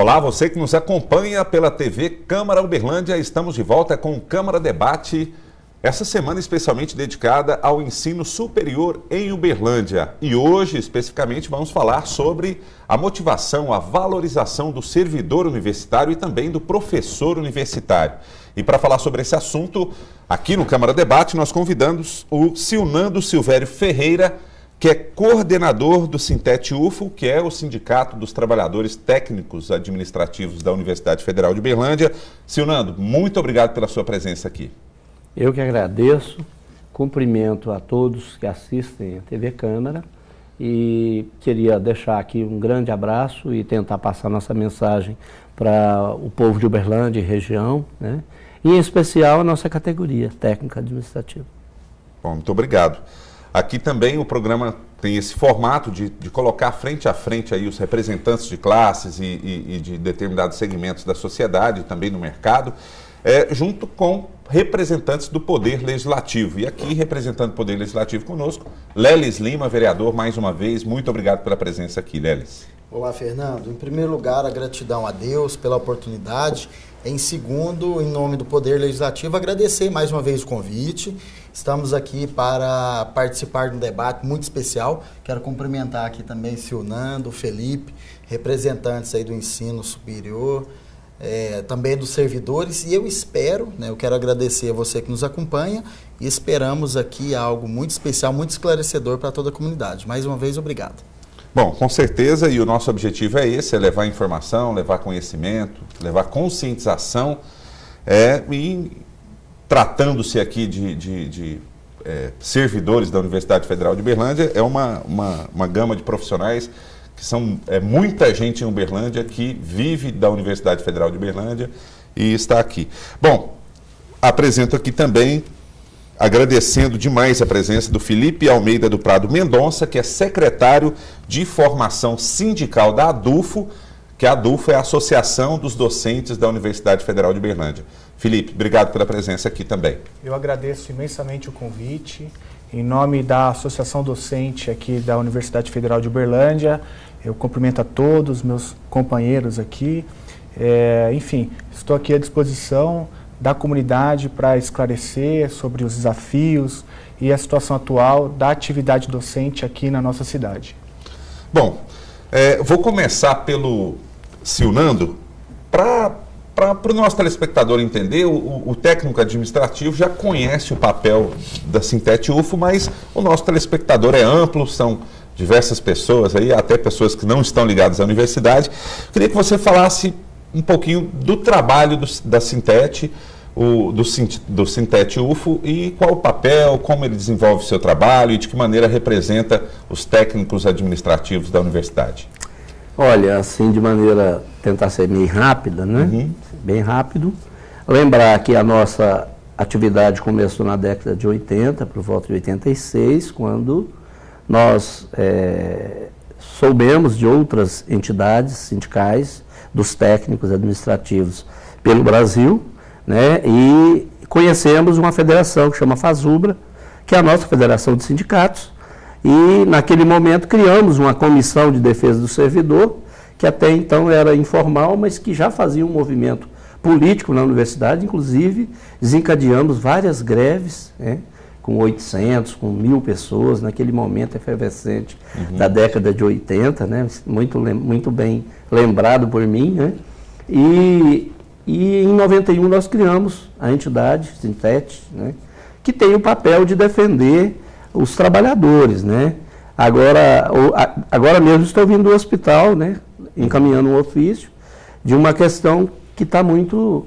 Olá, você que nos acompanha pela TV Câmara Uberlândia, estamos de volta com o Câmara Debate, essa semana especialmente dedicada ao ensino superior em Uberlândia. E hoje, especificamente, vamos falar sobre a motivação, a valorização do servidor universitário e também do professor universitário. E para falar sobre esse assunto, aqui no Câmara Debate, nós convidamos o Silnando Silvério Ferreira, que é coordenador do Sintet-UFO, que é o Sindicato dos Trabalhadores Técnicos Administrativos da Universidade Federal de Uberlândia. Silnando, muito obrigado pela sua presença aqui. Eu que agradeço, cumprimento a todos que assistem a TV Câmara e queria deixar aqui um grande abraço e tentar passar nossa mensagem para o povo de Uberlândia e região, né? E em especial a nossa categoria técnica administrativa. Bom, muito obrigado. Aqui também o programa tem esse formato de colocar frente a frente aí os representantes de classes e de determinados segmentos da sociedade, também no mercado, junto com representantes do Poder Legislativo. E aqui, representando o Poder Legislativo conosco, Lelis Lima, vereador, mais uma vez. Muito obrigado pela presença aqui, Lelis. Olá, Fernando. Em primeiro lugar, a gratidão a Deus pela oportunidade. Em segundo, em nome do Poder Legislativo, agradecer mais uma vez o convite. Estamos aqui para participar de um debate muito especial. Quero cumprimentar aqui também o Silnando, o Felipe, representantes aí do ensino superior, também dos servidores. E eu espero, eu quero agradecer a você que nos acompanha e esperamos aqui algo muito especial, muito esclarecedor para toda a comunidade. Mais uma vez, obrigado. Bom, com certeza, e o nosso objetivo é esse, é levar informação, levar conhecimento, levar conscientização, e tratando-se aqui de servidores da Universidade Federal de Uberlândia, é uma gama de profissionais que são muita gente em Uberlândia que vive da Universidade Federal de Uberlândia e está aqui. Bom, apresento aqui também, agradecendo demais a presença do Felipe Almeida do Prado Mendonça, que é secretário de Formação Sindical da ADUFO, que a ADUFO é a Associação dos Docentes da Universidade Federal de Uberlândia. Felipe, obrigado pela presença aqui também. Eu agradeço imensamente o convite. Em nome da Associação Docente aqui da Universidade Federal de Uberlândia, eu cumprimento a todos os meus companheiros aqui. Enfim, estou aqui à disposição da comunidade para esclarecer sobre os desafios e a situação atual da atividade docente aqui na nossa cidade. Bom, vou começar pelo Silnando, para o nosso telespectador entender. O técnico administrativo já conhece o papel da Sintet-UFO, mas o nosso telespectador é amplo, são diversas pessoas, aí, até pessoas que não estão ligadas à universidade. Queria que você falasse um pouquinho do trabalho da Sintet, do Sintet-UFO, e qual o papel, como ele desenvolve o seu trabalho e de que maneira representa os técnicos administrativos da universidade. Olha, assim, de maneira, tentar ser meio rápida, né? Uhum. Bem rápido. Lembrar que a nossa atividade começou na década de 80, por volta de 86, quando nós soubemos de outras entidades sindicais, dos técnicos administrativos pelo Brasil, né? E conhecemos uma federação que chama FASUBRA, que é a nossa federação de sindicatos, e naquele momento criamos uma comissão de defesa do servidor, que até então era informal, mas que já fazia um movimento político na universidade. Inclusive desencadeamos várias greves, né? Com 800, com 1.000 pessoas, naquele momento efervescente da década de 80, né? Muito bem lembrado por mim, né? E em 91 nós criamos a entidade Sintet, né? Que tem o papel de defender os trabalhadores, né? Agora mesmo estou vindo do hospital, né? Encaminhando um ofício de uma questão que está muito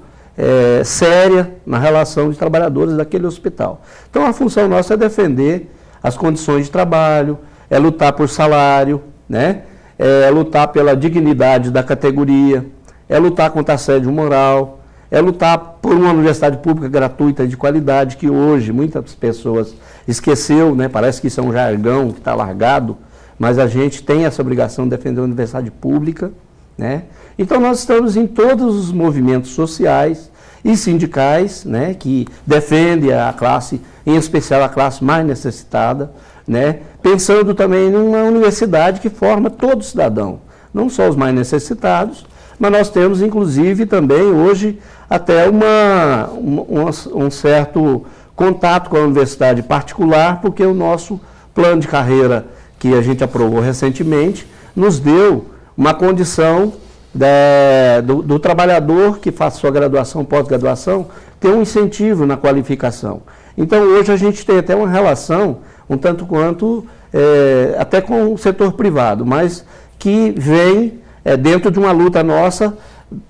séria na relação dos trabalhadores daquele hospital. Então a função nossa é defender as condições de trabalho, é lutar por salário, né? É lutar pela dignidade da categoria, é lutar contra assédio moral, é lutar por uma universidade pública gratuita de qualidade, que hoje muitas pessoas esqueceu, né? Parece que isso é um jargão que está largado, mas a gente tem essa obrigação de defender a universidade pública, né? Então nós estamos em todos os movimentos sociais e sindicais, né, que defendem a classe, em especial a classe mais necessitada, né, pensando também numa universidade que forma todo cidadão, não só os mais necessitados, mas nós temos, inclusive, também hoje até um certo contato com a universidade particular, porque o nosso plano de carreira que a gente aprovou recentemente nos deu uma condição do trabalhador que faz sua graduação, pós-graduação, ter um incentivo na qualificação. Então, hoje a gente tem até uma relação, um tanto quanto, até com o setor privado, mas que vem dentro de uma luta nossa,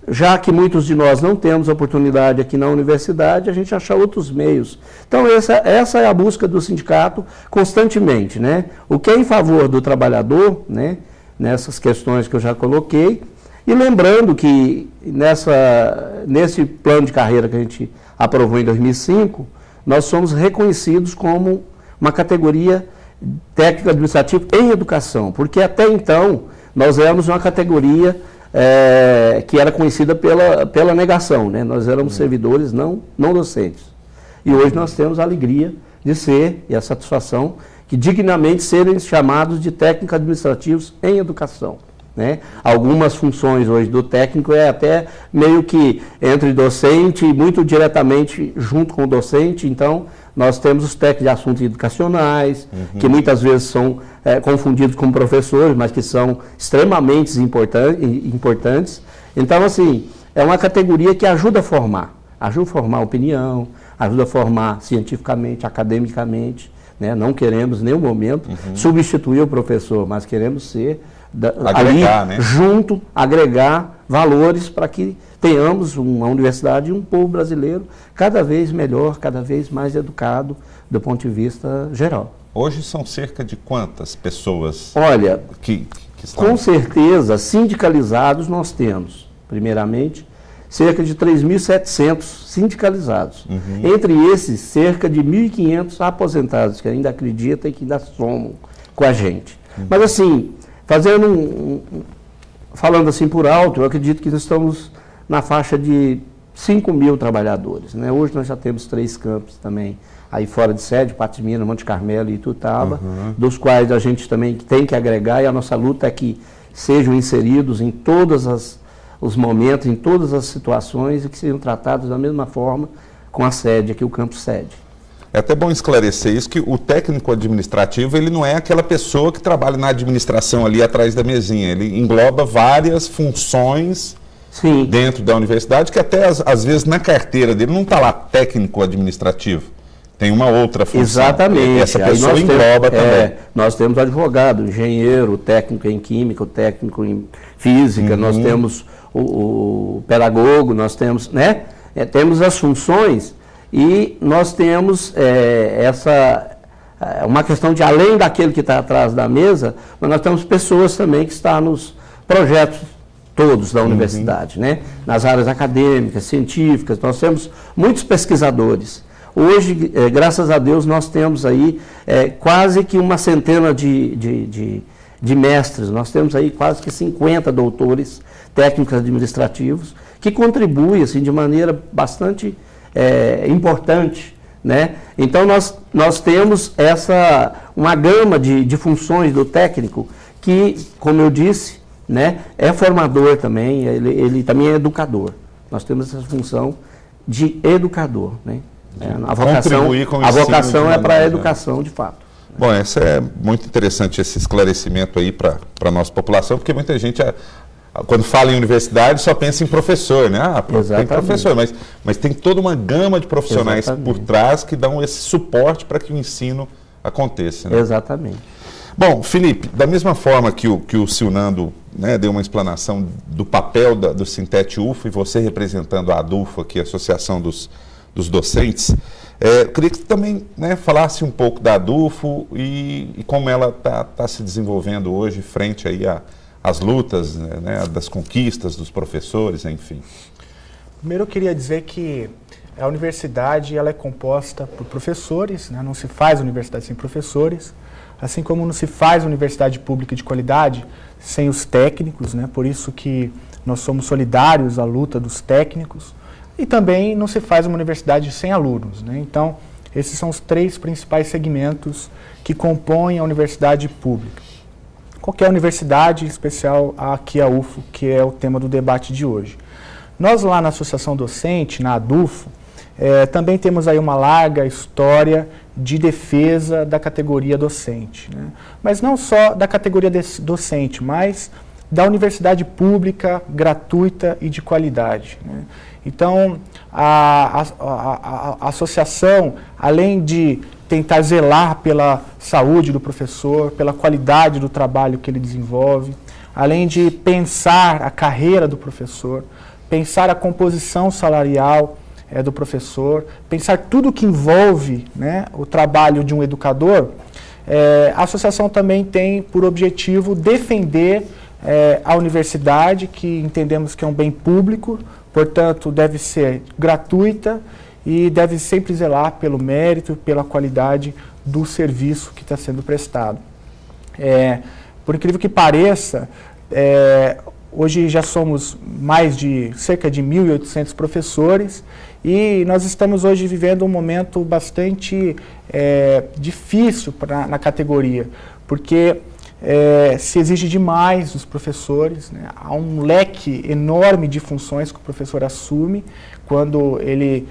já que muitos de nós não temos oportunidade aqui na universidade, a gente achar outros meios. Então, essa é a busca do sindicato constantemente, né? O que é em favor do trabalhador, né? Nessas questões que eu já coloquei, e lembrando que nesse plano de carreira que a gente aprovou em 2005, nós somos reconhecidos como uma categoria técnica administrativa em educação, porque até então nós éramos uma categoria que era conhecida pela negação, né? Nós éramos servidores não docentes. E hoje nós temos a alegria de ser, e a satisfação, que dignamente serem chamados de técnicos administrativos em educação, né? Algumas funções hoje do técnico até meio que entre docente e muito diretamente junto com o docente. Então, nós temos os técnicos de assuntos educacionais, que muitas vezes são confundidos com professores, mas que são extremamente importantes. Então, assim, é uma categoria que ajuda a formar opinião, ajuda a formar cientificamente, academicamente, né? Não queremos, em nenhum momento, substituir o professor, mas queremos ser agregar, ali, né? Junto, agregar valores para que tenhamos uma universidade e um povo brasileiro cada vez melhor, cada vez mais educado do ponto de vista geral. Hoje são cerca de quantas pessoas? Olha, que estão... Com certeza, sindicalizados nós temos, primeiramente, cerca de 3.700 sindicalizados. Entre esses, cerca de 1.500 aposentados, que ainda acreditam e que ainda somam com a gente. Mas assim, falando assim por alto, eu acredito que nós estamos na faixa de 5.000 trabalhadores, né? Hoje nós já temos 3 campos também, aí fora de sede, Patos de Minas, Monte Carmelo e Ituiutaba, dos quais a gente também tem que agregar, e a nossa luta é que sejam inseridos em todos os momentos, em todas as situações, e que sejam tratados da mesma forma com a sede aqui, o campo sede. É até bom esclarecer isso, que o técnico administrativo, ele não é aquela pessoa que trabalha na administração ali atrás da mesinha, ele engloba várias funções... Sim. Dentro da universidade, que até às vezes na carteira dele não está lá técnico administrativo, tem uma outra função. Exatamente. Essa pessoa engloba também. Nós temos advogado, engenheiro, técnico em química, o técnico em física, nós temos o pedagogo, nós temos, né? Temos as funções e nós temos uma questão de além daquele que está atrás da mesa, mas nós temos pessoas também que estão nos projetos todos da universidade, né? Nas áreas acadêmicas, científicas, nós temos muitos pesquisadores. Hoje, graças a Deus, nós temos aí quase que uma centena de mestres, nós temos aí quase que 50 doutores técnicos administrativos, que contribuem assim, de maneira bastante importante, né? Então, nós temos uma gama de funções do técnico que, como eu disse, né, é formador também, ele também é educador. Nós temos essa função de educador, né? A vocação é para a educação, de fato. Bom, essa é muito interessante esse esclarecimento aí para a nossa população, porque muita gente, quando fala em universidade, só pensa em professor, né? Tem professor, mas tem toda uma gama de profissionais por trás que dão esse suporte para que o ensino aconteça, né? Exatamente. Bom, Felipe, da mesma forma que o Silnando, né, deu uma explanação do papel do Sintete UFO, e você representando a ADUFO, aqui, a Associação dos Docentes, eu queria que você também, né, falasse um pouco da ADUFO e como ela está se desenvolvendo hoje frente aí às lutas, né, das conquistas dos professores, enfim. Primeiro eu queria dizer que a universidade ela é composta por professores, né, não se faz universidade sem professores, assim como não se faz universidade pública de qualidade sem os técnicos, né? Por isso que nós somos solidários à luta dos técnicos, e também não se faz uma universidade sem alunos, né? Então, esses são os 3 principais segmentos que compõem a universidade pública. qualquer universidade, em especial aqui a UFO, que é o tema do debate de hoje. Nós lá na Associação Docente, na ADUFO, também temos aí uma larga história de defesa da categoria docente, né? Mas não só da categoria docente, mas da universidade pública, gratuita e de qualidade, né? Então, a associação, além de tentar zelar pela saúde do professor, pela qualidade do trabalho que ele desenvolve, além de pensar a carreira do professor, pensar a composição salarial do professor, pensar tudo que envolve, né, o trabalho de um educador, a associação também tem por objetivo defender a universidade, que entendemos que é um bem público, portanto deve ser gratuita e deve sempre zelar pelo mérito, pela qualidade do serviço que está sendo prestado. Por incrível que pareça, hoje já somos cerca de 1.800 professores e nós estamos hoje vivendo um momento bastante difícil na categoria, porque se exige demais dos professores, né? Há um leque enorme de funções que o professor assume quando ele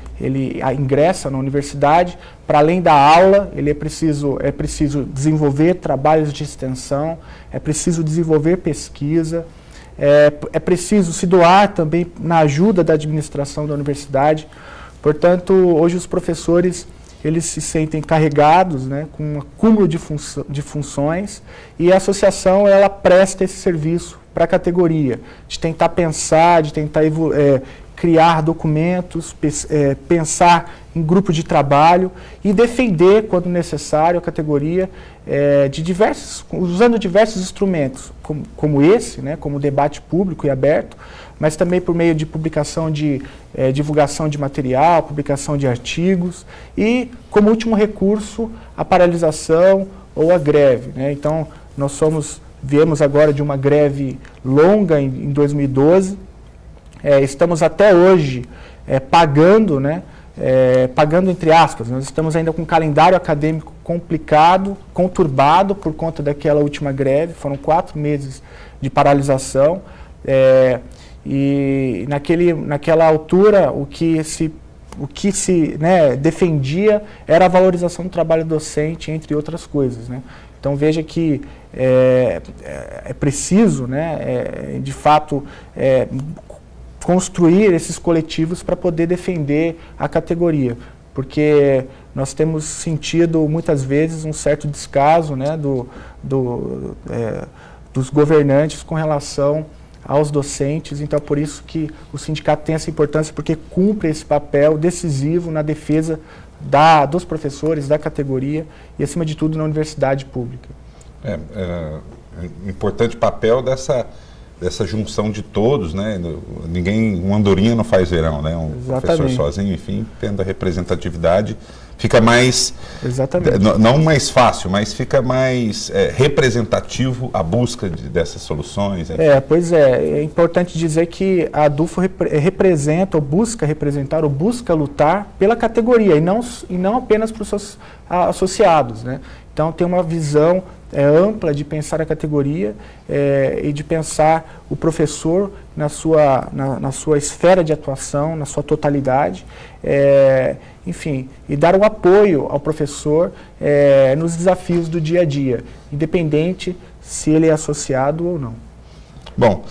ingressa na universidade. Para além da aula, é preciso desenvolver trabalhos de extensão, é preciso desenvolver pesquisa, é preciso se doar também na ajuda da administração da universidade. Portanto, hoje os professores eles se sentem carregados, né, com um acúmulo de funções, e a associação ela presta esse serviço para a categoria, de tentar pensar, de tentar criar documentos, pensar em grupo de trabalho e defender, quando necessário, a categoria usando diversos instrumentos, como esse, né, como debate público e aberto, mas também por meio de publicação divulgação de material, publicação de artigos e, como último recurso, a paralisação ou a greve, né? Então, viemos agora de uma greve longa em 2012, estamos até hoje pagando, né? Pagando entre aspas, nós estamos ainda com um calendário acadêmico complicado, conturbado por conta daquela última greve, foram 4 meses de paralisação, e naquela altura o que se né, defendia era a valorização do trabalho docente, entre outras coisas, né? Então veja que é preciso, né, de fato, construir esses coletivos para poder defender a categoria, porque nós temos sentido muitas vezes um certo descaso, né, dos governantes com relação aos docentes. Então é por isso que o sindicato tem essa importância, porque cumpre esse papel decisivo na defesa dos professores, da categoria e, acima de tudo, na universidade pública. Importante papel dessa junção de todos, né? Uma andorinha não faz verão, né? Professor sozinho, enfim, tendo a representatividade, fica mais... Exatamente. Não mais fácil, mas fica mais representativo a busca dessas soluções. Enfim. É importante dizer que a ADUFO representa, ou busca representar, ou busca lutar pela categoria, e não apenas para os seus associados, né? Então tem uma visão ampla de pensar a categoria e de pensar o professor na sua esfera de atuação, na sua totalidade, enfim, e dar o apoio ao professor nos desafios do dia a dia, independente se ele é associado ou não. Bom,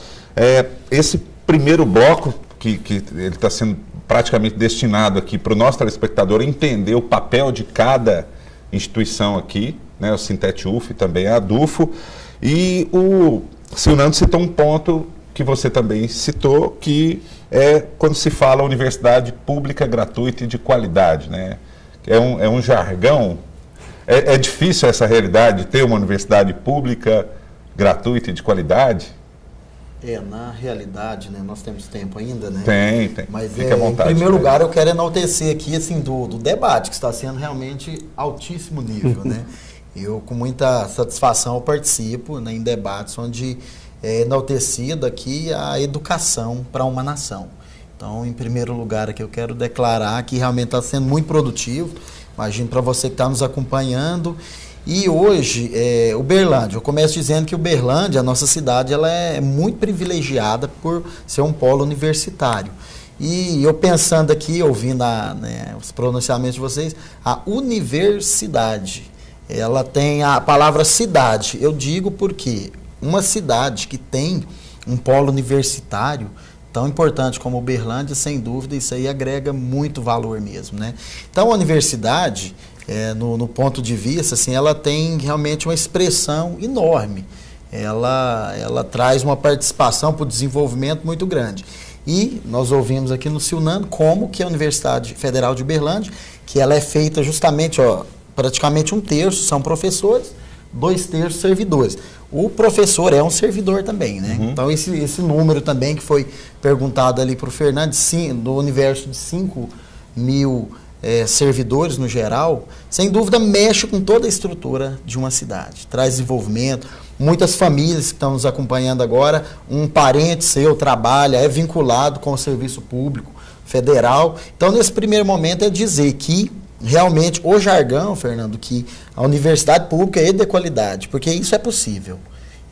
esse primeiro bloco, que ele está sendo praticamente destinado aqui para o nosso telespectador entender o papel de cada instituição aqui, né, o Sintete UF e também a ADUFO, e o Silnando citou um ponto que você também citou, que é quando se fala universidade pública, gratuita e de qualidade, né? É um jargão, é difícil essa realidade, ter uma universidade pública, gratuita e de qualidade? Na realidade, né, nós temos tempo ainda, né? Tem. Mas fica à vontade. Em primeiro lugar, eu quero enaltecer aqui, assim, do debate, que está sendo realmente altíssimo nível, né? Eu, com muita satisfação, participo, né, em debates onde é enaltecido aqui a educação para uma nação. Então, em primeiro lugar, aqui eu quero declarar que realmente está sendo muito produtivo. Imagino para você que está nos acompanhando. E hoje, Uberlândia, eu começo dizendo que Uberlândia, a nossa cidade, ela é muito privilegiada por ser um polo universitário. E eu pensando aqui, ouvindo os pronunciamentos de vocês, a universidade, ela tem a palavra cidade. Eu digo porque uma cidade que tem um polo universitário tão importante como Uberlândia, sem dúvida, isso aí agrega muito valor mesmo, né? Então, a universidade, no ponto de vista, assim, ela tem realmente uma expressão enorme. Ela traz uma participação para o desenvolvimento muito grande. E nós ouvimos aqui no Silnano como que a Universidade Federal de Uberlândia, que ela é feita justamente, praticamente 1/3 são professores, 2/3 servidores. O professor é um servidor também, né? Uhum. Então, esse número também que foi perguntado ali para o Fernando, do universo de 5.000 servidores no geral, sem dúvida mexe com toda a estrutura de uma cidade, traz desenvolvimento. Muitas famílias que estão nos acompanhando agora, um parente seu trabalha, é vinculado com o serviço público federal. Então, nesse primeiro momento, é dizer que realmente o jargão, Fernando, que a universidade pública é de qualidade, porque isso é possível.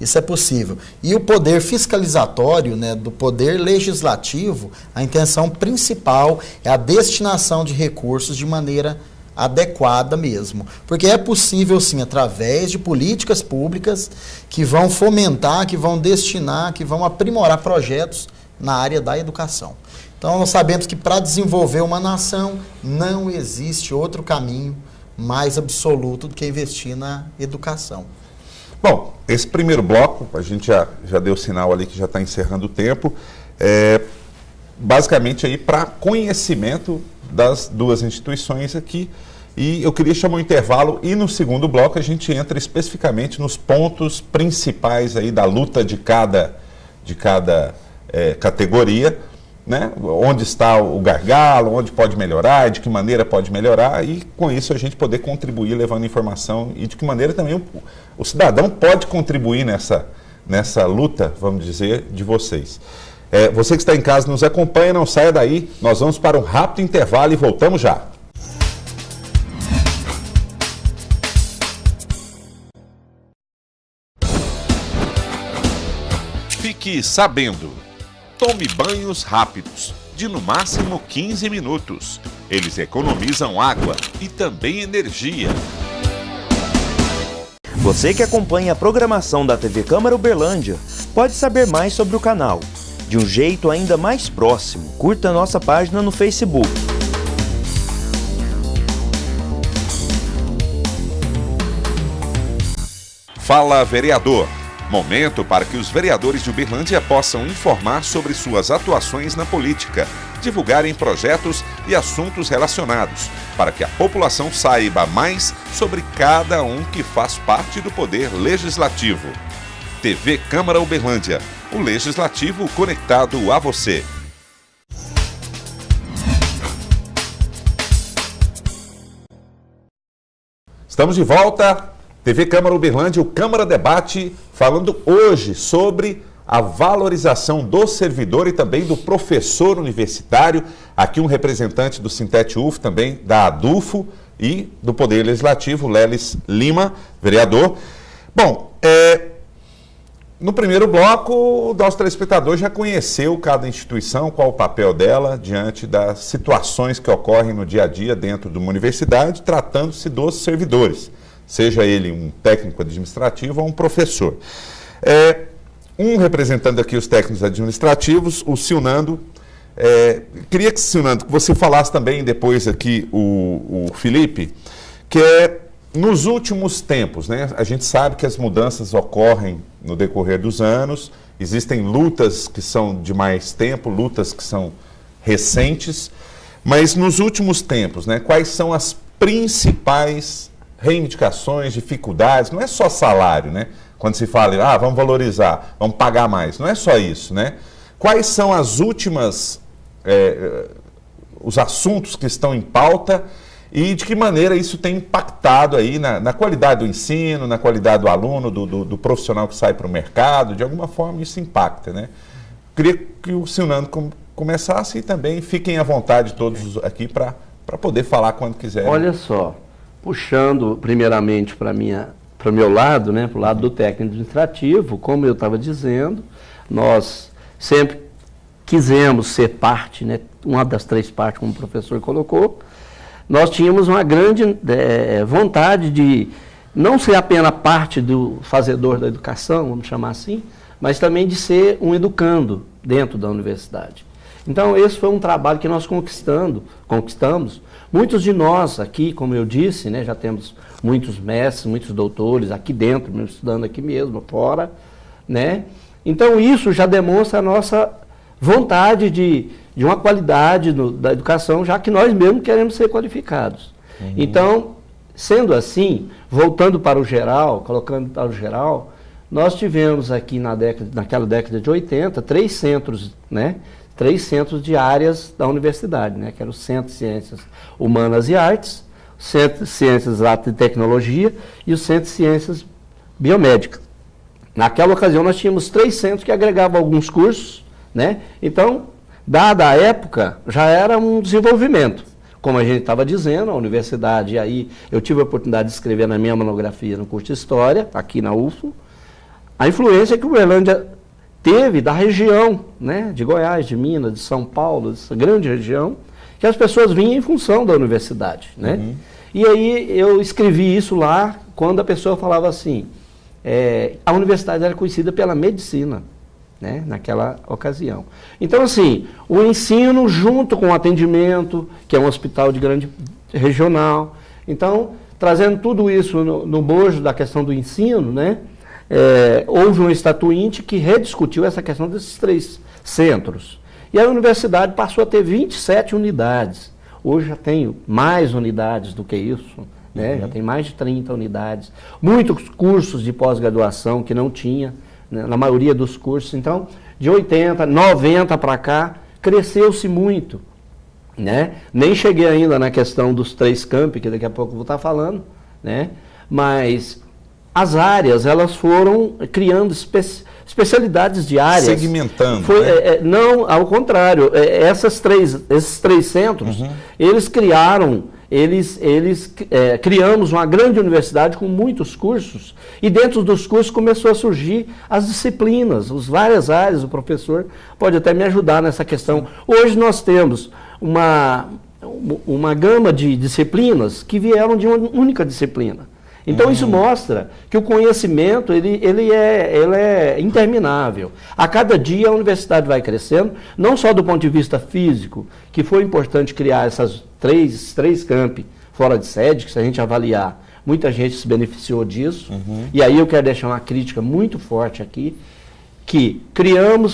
Isso é possível. E o poder fiscalizatório, né, do poder legislativo, a intenção principal é a destinação de recursos de maneira adequada mesmo. Porque é possível, sim, através de políticas públicas que vão fomentar, que vão destinar, que vão aprimorar projetos na área da educação. Então, nós sabemos que para desenvolver uma nação não existe outro caminho mais absoluto do que investir na educação. Bom, esse primeiro bloco, a gente já deu sinal ali que já está encerrando o tempo, basicamente aí para conhecimento das duas instituições aqui. E eu queria chamar um intervalo e no segundo bloco a gente entra especificamente nos pontos principais aí da luta de cada categoria, né? Onde está o gargalo, onde pode melhorar, de que maneira pode melhorar, e com isso a gente poder contribuir levando informação e de que maneira também o cidadão pode contribuir nessa luta, vamos dizer, de vocês. Você que está em casa nos acompanha, não saia daí, nós vamos para um rápido intervalo e voltamos já. Fique sabendo. Tome banhos rápidos, de no máximo 15 minutos. Eles economizam água e também energia. Você que acompanha a programação da TV Câmara Uberlândia pode saber mais sobre o canal. De um jeito ainda mais próximo, curta nossa página no Facebook. Fala, vereador. Momento para que os vereadores de Uberlândia possam informar sobre suas atuações na política, divulgarem projetos e assuntos relacionados, para que a população saiba mais sobre cada um que faz parte do Poder Legislativo. TV Câmara Uberlândia, o Legislativo conectado a você. Estamos de volta. TV Câmara Uberlândia, o Câmara Debate, falando hoje sobre a valorização do servidor e também do professor universitário. Aqui um representante do Sintete-UF, também da ADUFO e do Poder Legislativo, Lelis Lima, vereador. Bom, no primeiro bloco, o nosso telespectador já conheceu cada instituição, qual o papel dela diante das situações que ocorrem no dia a dia dentro de uma universidade, tratando-se dos servidores. Seja ele um técnico administrativo ou um professor. Um representando aqui os técnicos administrativos, o Silnando. Queria que, Silnando, que você falasse também depois aqui o Felipe, que nos últimos tempos, né, a gente sabe que as mudanças ocorrem no decorrer dos anos, existem lutas que são de mais tempo, lutas que são recentes, mas nos últimos tempos, né, quais são as principais reivindicações, dificuldades? Não é só salário, né? Quando se fala, vamos valorizar, vamos pagar mais, não é só isso, né? Quais são as últimas, os assuntos que estão em pauta e de que maneira isso tem impactado aí na qualidade do ensino, na qualidade do aluno, do profissional que sai para o mercado? De alguma forma isso impacta, né? Queria que o Silnando começasse e também fiquem à vontade todos aqui para poder falar quando quiserem. Olha só, puxando primeiramente para o meu lado, né, para o lado do técnico administrativo, como eu estava dizendo, nós sempre quisemos ser parte, né, uma das 3 partes, como o professor colocou. Nós tínhamos uma grande vontade de não ser apenas parte do fazedor da educação, vamos chamar assim, mas também de ser um educando dentro da universidade. Então, esse foi um trabalho que nós conquistamos. Muitos de nós aqui, como eu disse, né, já temos muitos mestres, muitos doutores aqui dentro, estudando aqui mesmo, fora, né? Então, isso já demonstra a nossa vontade de uma qualidade da educação, já que nós mesmos queremos ser qualificados. Uhum. Então, sendo voltando para o geral, colocando para o geral, nós tivemos aqui naquela década de 80, 3 centros, né? 3 centros de áreas da universidade, né? Que era o Centro de Ciências Humanas e Artes, o Centro de Ciências, Arte e Tecnologia e o Centro de Ciências Biomédicas. Naquela ocasião nós tínhamos 3 centros que agregavam alguns cursos, né? Então, dada a época, já era um desenvolvimento. Como a gente estava dizendo, a universidade, aí eu tive a oportunidade de escrever na minha monografia no curso de História, aqui na UFO, a influência que o Uberlândia teve da região, né, de Goiás, de Minas, de São Paulo, dessa grande região, que as pessoas vinham em função da universidade, né? Uhum. E aí eu escrevi isso lá, quando a pessoa falava assim, a universidade era conhecida pela medicina, né, naquela ocasião. Então, assim, o ensino junto com o atendimento, que é um hospital de grande regional, então, trazendo tudo isso no bojo da questão do ensino, né, houve um estatuinte que rediscutiu essa questão desses 3 centros. E a universidade passou a ter 27 unidades. Hoje já tem mais unidades do que isso, né? Já tem mais de 30 unidades. Muitos cursos de pós-graduação que não tinha, né, na maioria dos cursos. Então, de 80, 90 para cá, cresceu-se muito, né? Nem cheguei ainda na questão dos 3 campi, que daqui a pouco eu vou estar falando, né? Mas as áreas, elas foram criando especialidades de áreas. Segmentando, né? Não, ao contrário. Esses três centros, eles criamos uma grande universidade com muitos cursos, e dentro dos cursos começou a surgir as disciplinas, as várias áreas. O professor pode até me ajudar nessa questão. Hoje nós temos uma gama de disciplinas que vieram de uma única disciplina. Então, isso mostra que o conhecimento ele é interminável. A cada dia a universidade vai crescendo, não só do ponto de vista físico, que foi importante criar essas três campi fora de sede, que se a gente avaliar, muita gente se beneficiou disso. E aí eu quero deixar uma crítica muito forte aqui, que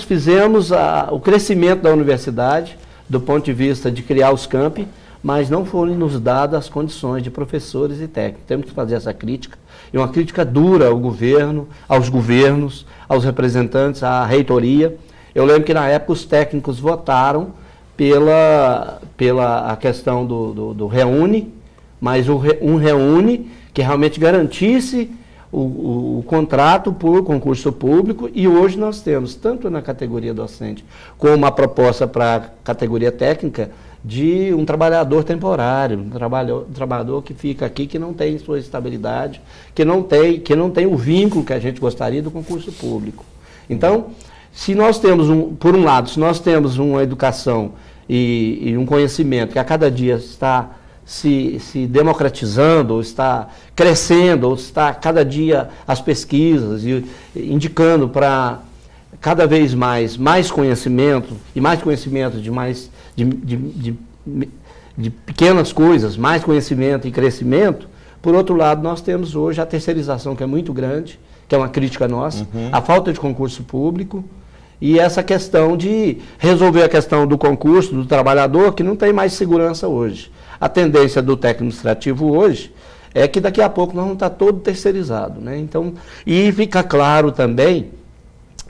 fizemos o crescimento da universidade, do ponto de vista de criar os campi, mas não foram nos dadas as condições de professores e técnicos. Temos que fazer essa crítica, e uma crítica dura ao governo, aos governos, aos representantes, à reitoria. Eu lembro que na época os técnicos votaram pela a questão do Reúne, mas um Reúne que realmente garantisse o contrato por concurso público, e hoje nós temos, tanto na categoria docente, como a proposta para a categoria técnica, de um trabalhador temporário, um trabalhador que fica aqui, que não tem sua estabilidade, que não tem o vínculo que a gente gostaria do concurso público. Então, se nós temos, por um lado, se nós temos uma educação e um conhecimento que a cada dia está se democratizando, ou está crescendo, ou está cada dia as pesquisas indicando para cada vez mais conhecimento, e mais conhecimento de pequenas coisas, mais conhecimento e crescimento. Por outro lado, nós temos hoje a terceirização, que é muito grande, que é uma crítica nossa, a falta de concurso público, e essa questão de resolver a questão do concurso, do trabalhador, que não tem mais segurança hoje. A tendência do técnico administrativo hoje é que daqui a pouco nós vamos estar todo terceirizado, né? Então, e fica claro também,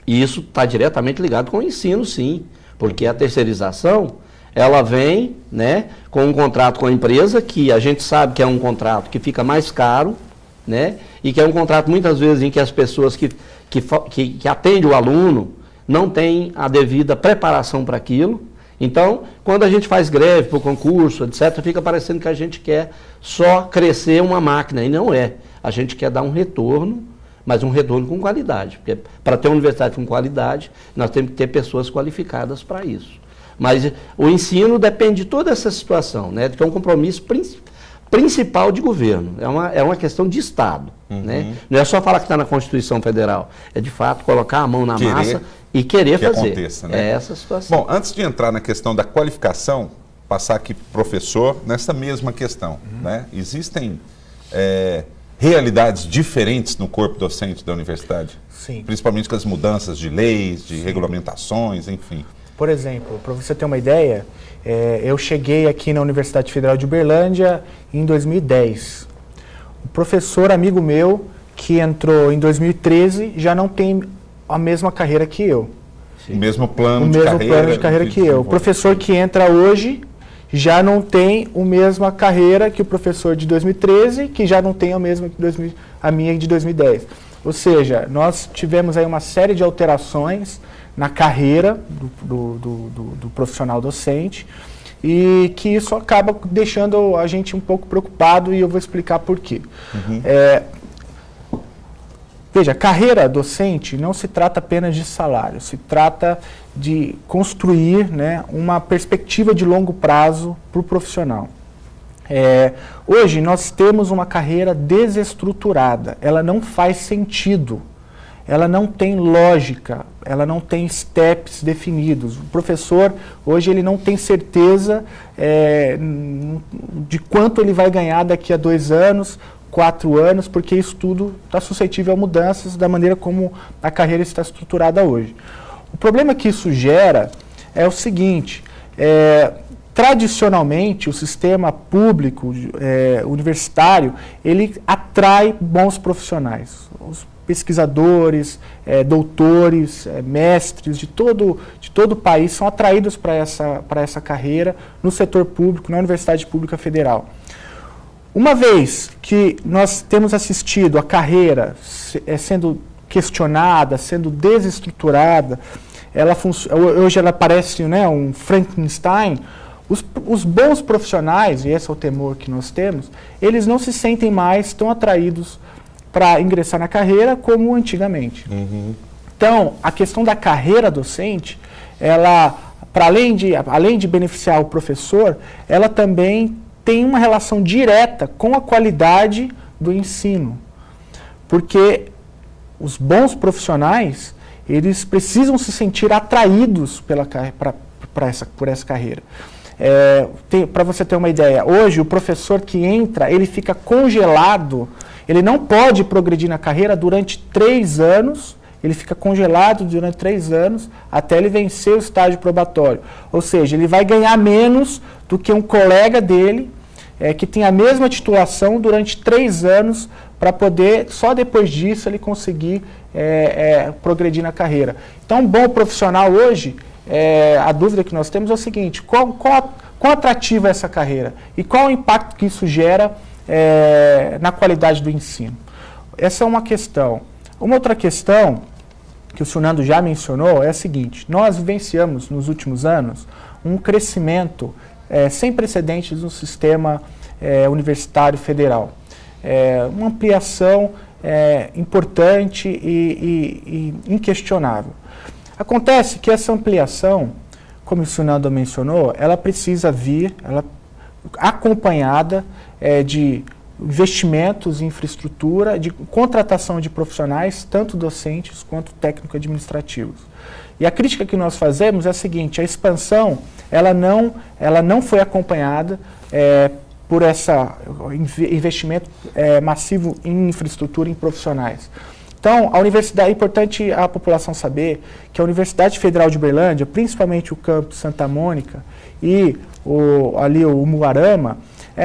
e isso está diretamente ligado com o ensino, sim, porque a terceirização, ela vem, né, com um contrato com a empresa, que a gente sabe que é um contrato que fica mais caro, né, e que é um contrato muitas vezes em que as pessoas que atendem o aluno não têm a devida preparação para aquilo, Então, quando a gente faz greve por concurso, etc., fica parecendo que a gente quer só crescer uma máquina, e não é. A gente quer dar um retorno, mas um retorno com qualidade. Porque para ter uma universidade com qualidade, nós temos que ter pessoas qualificadas para isso. Mas o ensino depende de toda essa situação, né? Que é um compromisso principal de governo, é uma questão de Estado. Né? Não é só falar que está na Constituição Federal, é de fato colocar a mão na massa e querer fazer. Aconteça, né? É essa a situação. Bom, antes de entrar na questão da qualificação, passar aqui para o professor nessa mesma questão. Né? Existem realidades diferentes no corpo docente da universidade? Sim. Principalmente com as mudanças de leis, de regulamentações, enfim. Por exemplo, para você ter uma ideia, eu cheguei aqui na Universidade Federal de Uberlândia em 2010. O professor amigo meu, que entrou em 2013, já não tem a mesma carreira que eu. Sim. O mesmo plano de carreira que eu. O professor que entra hoje já não tem a mesma carreira que o professor de 2013, que já não tem a mesma que a minha de 2010. Ou seja, nós tivemos aí uma série de alterações na carreira do profissional docente, e que isso acaba deixando a gente um pouco preocupado, e eu vou explicar por quê. Veja, carreira docente não se trata apenas de salário, se trata de construir, né, uma perspectiva de longo prazo para o profissional. Hoje nós temos uma carreira desestruturada, ela não faz sentido. Ela não tem lógica, ela não tem steps definidos. O professor, hoje, ele não tem certeza de quanto ele vai ganhar daqui a 2 anos, 4 anos, porque isso tudo está suscetível a mudanças da maneira como a carreira está estruturada hoje. O problema que isso gera é o seguinte: tradicionalmente, o sistema público universitário, ele atrai bons profissionais. Os pesquisadores, doutores, mestres de todo o país são atraídos para essa carreira no setor público, na Universidade Pública Federal. Uma vez que nós temos assistido a carreira sendo questionada, sendo desestruturada, hoje ela parece, né, um Frankenstein. Os bons profissionais, e esse é o temor que nós temos, eles não se sentem mais tão atraídos para ingressar na carreira como antigamente. Então, a questão da carreira docente, ela, além de beneficiar o professor, ela também tem uma relação direta com a qualidade do ensino. Porque os bons profissionais, eles precisam se sentir atraídos por essa carreira. Para você ter uma ideia, hoje o professor que entra, ele fica congelado, ele não pode progredir na carreira durante 3 anos, ele fica congelado durante 3 anos até ele vencer o estágio probatório. Ou seja, ele vai ganhar menos do que um colega dele, que tem a mesma titulação durante 3 anos, para poder, só depois disso, ele conseguir progredir na carreira. Então, um bom profissional hoje, a dúvida que nós temos é o seguinte: qual atrativo é essa carreira? E qual o impacto que isso gera na qualidade do ensino? Essa é uma questão. Uma outra questão que o Sunando já mencionou é a seguinte: nós vivenciamos nos últimos anos um crescimento sem precedentes no sistema universitário federal. Uma ampliação importante e inquestionável. Acontece que essa ampliação, como o Sunando mencionou, ela precisa vir acompanhada de investimentos em infraestrutura, de contratação de profissionais, tanto docentes quanto técnico-administrativos. E a crítica que nós fazemos é a seguinte: a expansão ela não foi acompanhada por esse investimento massivo em infraestrutura, em profissionais. Então, a universidade, é importante a população saber que a Universidade Federal de Uberlândia, principalmente o campus Santa Mônica e o Umuarama,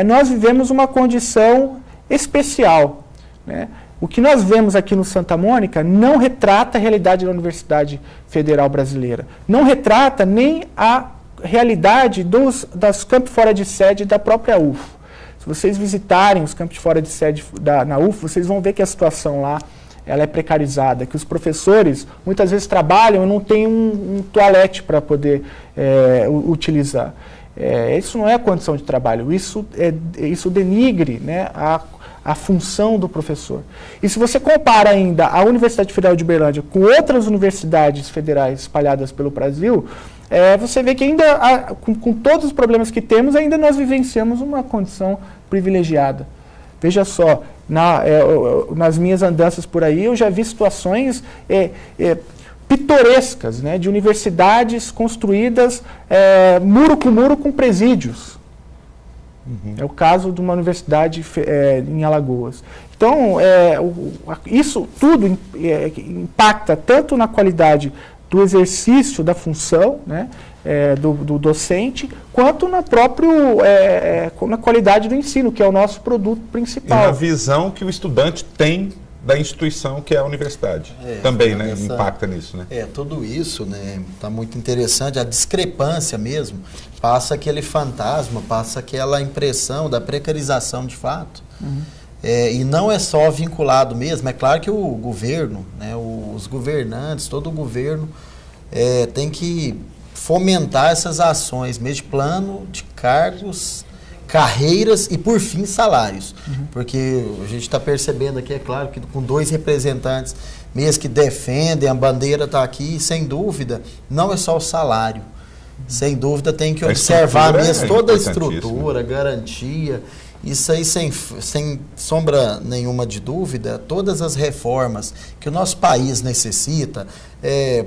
nós vivemos uma condição especial, né? O que nós vemos aqui no Santa Mônica não retrata a realidade da Universidade Federal Brasileira. Não retrata nem a realidade das campos fora de sede da própria UFO. Se vocês visitarem os campos fora de sede na UFO, vocês vão ver que a situação lá ela é precarizada, que os professores muitas vezes trabalham e não tem um toalete para poder utilizar. Isso não é a condição de trabalho, isso denigre, né, a função do professor. E se você compara ainda a Universidade Federal de Uberlândia com outras universidades federais espalhadas pelo Brasil, você vê que ainda, com todos os problemas que temos, ainda nós vivenciamos uma condição privilegiada. Veja só, nas minhas andanças por aí, eu já vi situações pitorescas, né, de universidades construídas muro com muro com presídios. Uhum. É o caso de uma universidade em Alagoas. Então, isso tudo impacta tanto na qualidade do exercício da função, né, do docente, quanto na qualidade do ensino, que é o nosso produto principal. E na visão que o estudante tem da instituição que é a universidade. Também, né, impacta nisso, né? Tudo isso, né, tá muito interessante. A discrepância mesmo, passa aquele fantasma, passa aquela impressão da precarização de fato. Uhum. E não é só vinculado mesmo, é claro que o governo, né, os governantes, todo o governo tem que fomentar essas ações, mesmo de plano, de cargos, carreiras e, por fim, salários. Uhum. Porque a gente está percebendo aqui, é claro, que com 2 representantes mesmo que defendem, a bandeira está aqui, sem dúvida, não é só o salário. Uhum. Sem dúvida tem que observar mesmo toda a estrutura, a garantia. Isso aí, sem sombra nenhuma de dúvida, todas as reformas que o nosso país necessita,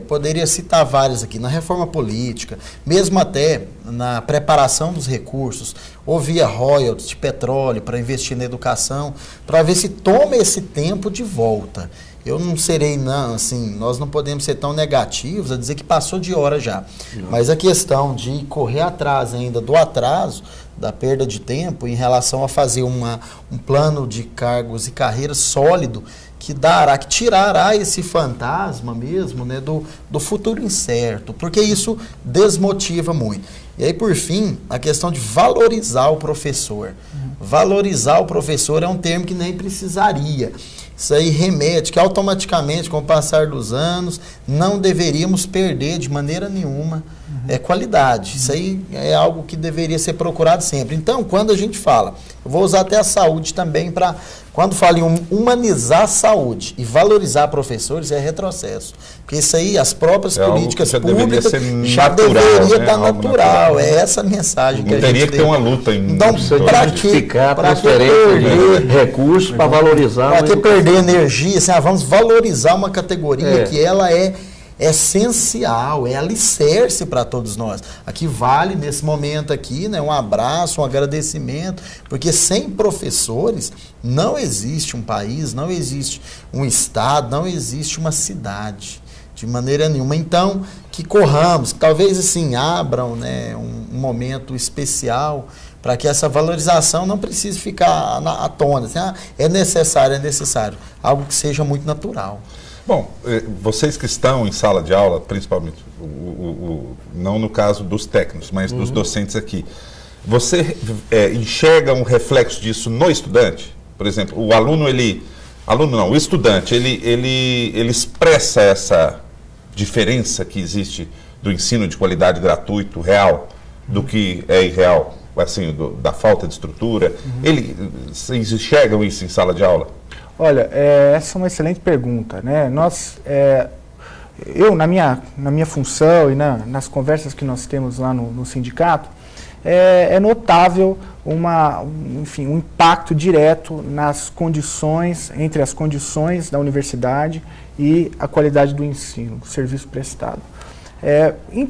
poderia citar várias aqui, na reforma política, mesmo até na preparação dos recursos, ou via royalties de petróleo para investir na educação, para ver se toma esse tempo de volta. Eu não serei, nós não podemos ser tão negativos a dizer que passou de hora já. Não. Mas a questão de correr atrás ainda do atraso, da perda de tempo, em relação a fazer um plano de cargos e carreiras sólido, que tirará esse fantasma mesmo, né, do futuro incerto, porque isso desmotiva muito. E aí, por fim, a questão de valorizar o professor. Uhum. Valorizar o professor é um termo que nem precisaria. Isso aí remete que automaticamente, com o passar dos anos, não deveríamos perder de maneira nenhuma qualidade. Isso aí é algo que deveria ser procurado sempre. Então, quando a gente fala, eu vou usar até a saúde também para, quando falo em humanizar a saúde e valorizar professores, é retrocesso. Porque isso aí, as próprias políticas públicas já deveria estar natural. É essa a mensagem que a gente teria que ter uma luta em então, para justificar transferência de recursos para valorizar. Para que perder energia, vamos valorizar uma categoria que ela é essencial, é alicerce para todos nós. Aqui vale, nesse momento aqui, né, um abraço, um agradecimento, porque sem professores não existe um país, não existe um estado, não existe uma cidade, de maneira nenhuma. Então, que corramos, que talvez assim, abram, né, um momento especial para que essa valorização não precise ficar à tona. Assim, é necessário, algo que seja muito natural. Bom, vocês que estão em sala de aula, principalmente, não no caso dos técnicos, mas dos docentes aqui, você enxerga um reflexo disso no estudante? Por exemplo, o estudante, ele expressa essa diferença que existe do ensino de qualidade gratuito, real, do que é irreal, assim, da falta de estrutura. Vocês enxergam isso em sala de aula? Olha, essa é uma excelente pergunta, né? Eu, na minha função e nas conversas que nós temos lá no sindicato, é notável um impacto direto entre as condições da universidade e a qualidade do ensino, do serviço prestado.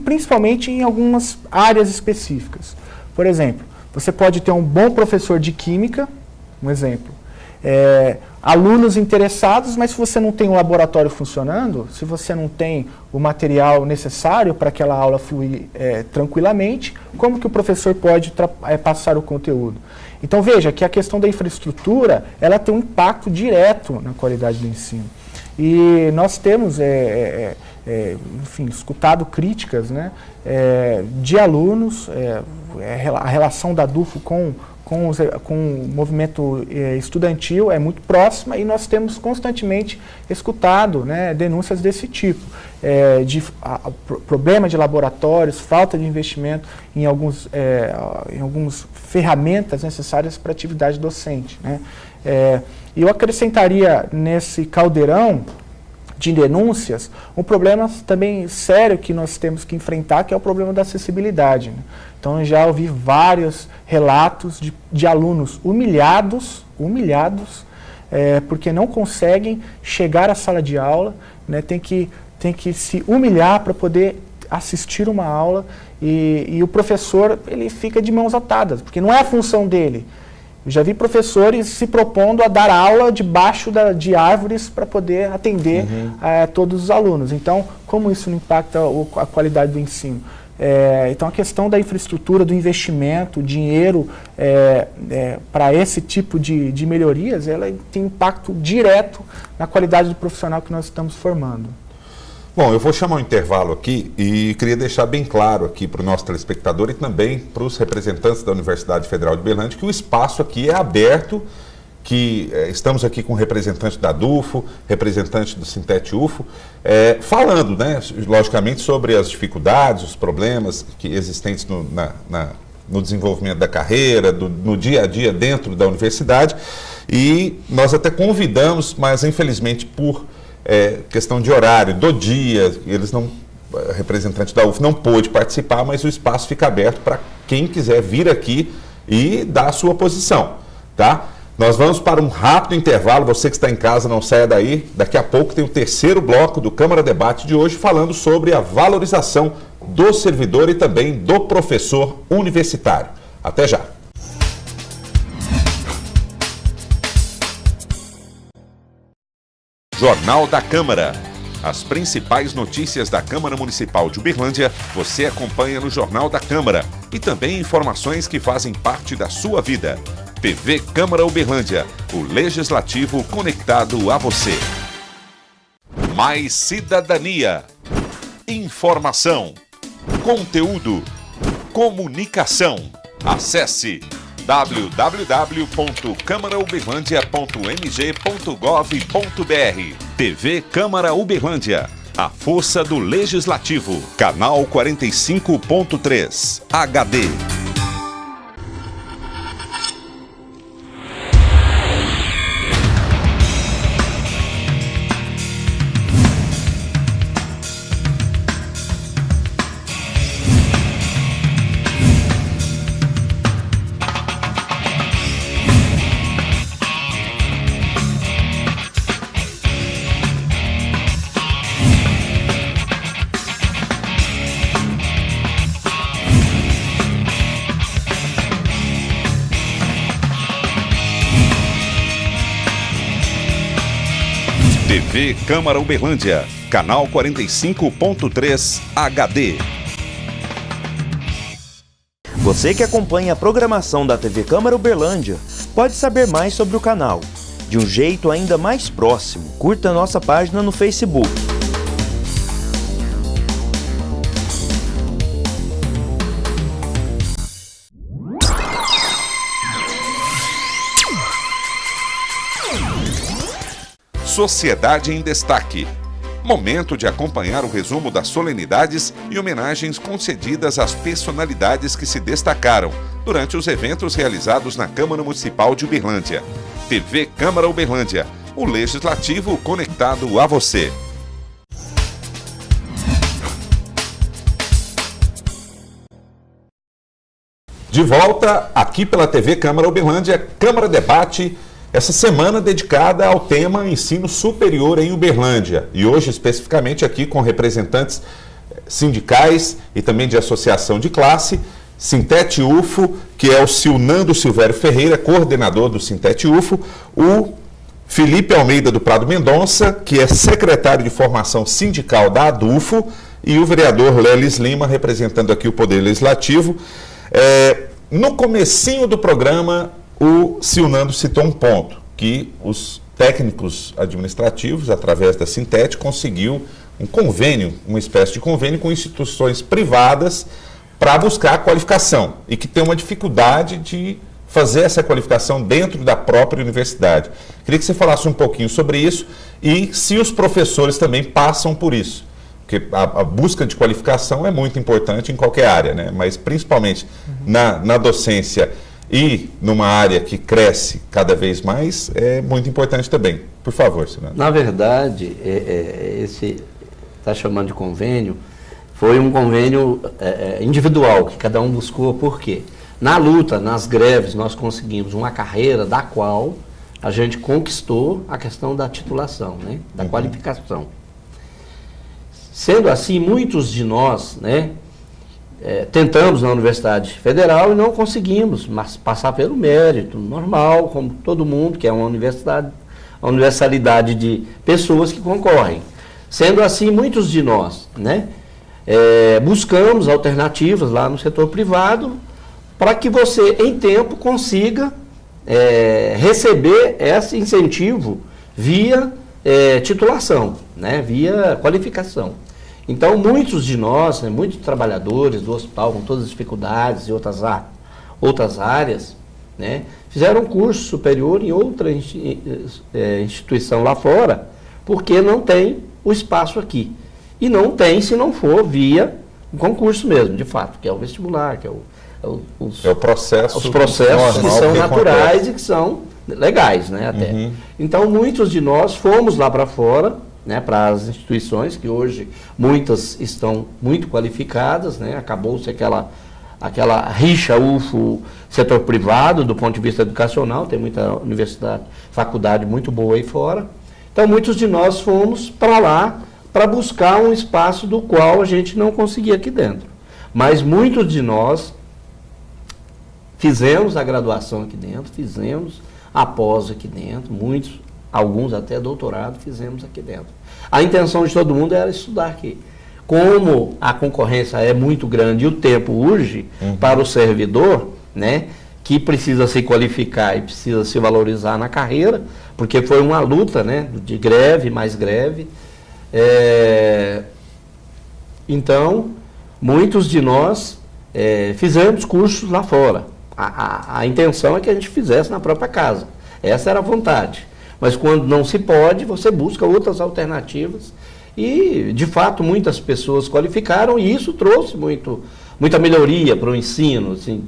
Principalmente em algumas áreas específicas. Por exemplo, você pode ter um bom professor de química, um exemplo, alunos interessados, mas se você não tem o laboratório funcionando, se você não tem o material necessário para aquela aula fluir tranquilamente, como que o professor pode passar o conteúdo? Então veja que a questão da infraestrutura, ela tem um impacto direto na qualidade do ensino. E nós temos enfim, escutado críticas, né, de alunos, a relação da DUFO com o movimento estudantil é muito próxima, e nós temos constantemente escutado, né, denúncias desse tipo, de problema de laboratórios, falta de investimento em algumas ferramentas necessárias para a atividade docente, né. E eu acrescentaria nesse caldeirão de denúncias um problema também sério que nós temos que enfrentar, que é o problema da acessibilidade, né? Então, eu já ouvi vários relatos de alunos humilhados, porque não conseguem chegar à sala de aula, né? Tem que se humilhar para poder assistir uma aula, e o professor, ele fica de mãos atadas, porque não é a função dele. Eu já vi professores se propondo a dar aula debaixo de árvores para poder atender todos os alunos. Então, como isso não impacta a qualidade do ensino? Então, a questão da infraestrutura, do investimento, dinheiro para esse tipo de melhorias, ela tem impacto direto na qualidade do profissional que nós estamos formando. Bom, eu vou chamar um intervalo aqui e queria deixar bem claro aqui para o nosso telespectador e também para os representantes da Universidade Federal de Uberlândia que o espaço aqui é aberto, que estamos aqui com representante da DUFO, representante do Sintete UFO, falando, né, logicamente, sobre as dificuldades, os problemas existentes no desenvolvimento da carreira, no dia a dia dentro da universidade, e nós até convidamos, mas infelizmente por questão de horário, do dia, a representante da UF não pôde participar, mas o espaço fica aberto para quem quiser vir aqui e dar a sua posição, tá? Nós vamos para um rápido intervalo, você que está em casa não saia daí, daqui a pouco tem o terceiro bloco do Câmara Debate de hoje falando sobre a valorização do servidor e também do professor universitário. Até já! Jornal da Câmara. As principais notícias da Câmara Municipal de Uberlândia você acompanha no Jornal da Câmara e também informações que fazem parte da sua vida. TV Câmara Uberlândia, o Legislativo conectado a você. Mais cidadania, informação, conteúdo, comunicação. Acesse www.câmarauberlândia.mg.gov.br. TV Câmara Uberlândia, a força do Legislativo. Canal 45.3 HD. TV Câmara Uberlândia, canal 45.3 HD. Você que acompanha a programação da TV Câmara Uberlândia pode saber mais sobre o canal. De um jeito ainda mais próximo, curta nossa página no Facebook. Sociedade em Destaque. Momento de acompanhar o resumo das solenidades e homenagens concedidas às personalidades que se destacaram durante os eventos realizados na Câmara Municipal de Uberlândia. TV Câmara Uberlândia, o Legislativo conectado a você. De volta aqui pela TV Câmara Uberlândia, Câmara Debate. Essa semana dedicada ao tema ensino superior em Uberlândia e hoje especificamente aqui com representantes sindicais e também de associação de classe, Sintete UFO, que é o Silnando Silvério Ferreira, coordenador do Sintete UFO, o Felipe Almeida do Prado Mendonça, que é secretário de formação sindical da ADUFO, e o vereador Lelis Lima, representando aqui o Poder Legislativo. No comecinho do programa, o Silnando citou um ponto, que os técnicos administrativos, através da Sintete, conseguiu um convênio, uma espécie de convênio com instituições privadas para buscar a qualificação e que tem uma dificuldade de fazer essa qualificação dentro da própria universidade. Queria que você falasse um pouquinho sobre isso e se os professores também passam por isso. Porque a busca de qualificação é muito importante em qualquer área, né? Mas principalmente na docência e numa área que cresce cada vez mais, é muito importante também. Por favor, Cirano. Na verdade, esse está chamando de convênio, foi um convênio individual, que cada um buscou. Por quê? Na luta, nas greves, nós conseguimos uma carreira da qual a gente conquistou a questão da titulação, né? Da qualificação. Sendo assim, muitos de nós, né, tentamos na Universidade Federal e não conseguimos, mas passar pelo mérito normal, como todo mundo, que é uma universidade, a universalidade de pessoas que concorrem. Sendo assim, muitos de nós, né, buscamos alternativas lá no setor privado para que você, em tempo, consiga receber esse incentivo via titulação, né, via qualificação. Então, muitos de nós, né, muitos trabalhadores do hospital, com todas as dificuldades e outras áreas, né, fizeram um curso superior em outra instituição lá fora, porque não tem o espaço aqui. E não tem se não for via um concurso mesmo, de fato, que é o vestibular, que é o processo, os processos que são naturais e que são legais, né, até. Então, muitos de nós fomos lá para fora, né, para as instituições, que hoje muitas estão muito qualificadas, né, acabou-se aquela rixa UFO setor privado do ponto de vista educacional, tem muita universidade, faculdade muito boa aí fora. Então, muitos de nós fomos para lá para buscar um espaço do qual a gente não conseguia aqui dentro. Mas muitos de nós fizemos a graduação aqui dentro, fizemos a pós aqui dentro, alguns até doutorado fizemos aqui dentro. A intenção de todo mundo era estudar aqui. Como a concorrência é muito grande e o tempo urge para o servidor, né, que precisa se qualificar e precisa se valorizar na carreira, porque foi uma luta, né, de greve, mais greve. Então, muitos de nós fizemos cursos lá fora. A intenção é que a gente fizesse na própria casa. Essa era a vontade. Mas quando não se pode, você busca outras alternativas. E, de fato, muitas pessoas qualificaram e isso trouxe muita melhoria para o ensino, assim,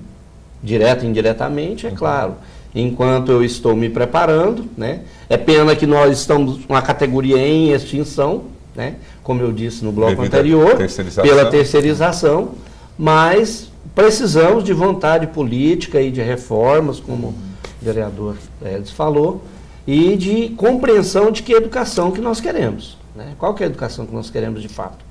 direta e indiretamente, é claro. Enquanto eu estou me preparando, né? É pena que nós estamos uma categoria em extinção, né? Como eu disse no bloco anterior, pela terceirização, mas precisamos de vontade política e de reformas, como o vereador Edson falou, e de compreensão de que educação que nós queremos, né? Qual que é a educação que nós queremos de fato,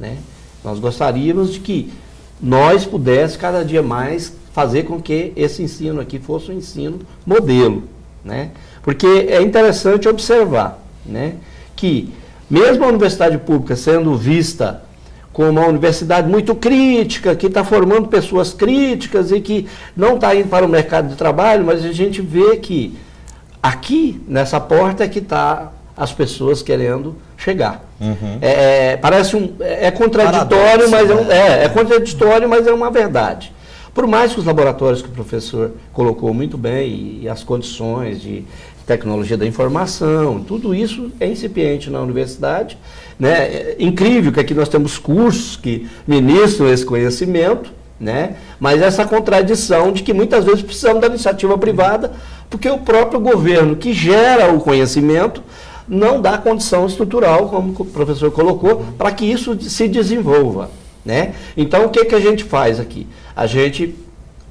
né? Nós gostaríamos de que nós pudéssemos cada dia mais fazer com que esse ensino aqui fosse um ensino modelo, né? Porque é interessante observar, né, que mesmo a universidade pública sendo vista como uma universidade muito crítica, que está formando pessoas críticas e que não está indo para o mercado de trabalho, mas a gente vê que aqui, nessa porta, é que está as pessoas querendo chegar. Parece contraditório, mas é contraditório, mas é uma verdade. Por mais que os laboratórios que o professor colocou muito bem e as condições de tecnologia da informação, tudo isso é incipiente na universidade, né? É incrível que aqui nós temos cursos que ministram esse conhecimento, né? Mas essa contradição de que muitas vezes precisamos da iniciativa privada, porque o próprio governo que gera o conhecimento não dá condição estrutural, como o professor colocou, para que isso se desenvolva, né? Então, o que a gente faz aqui? A gente,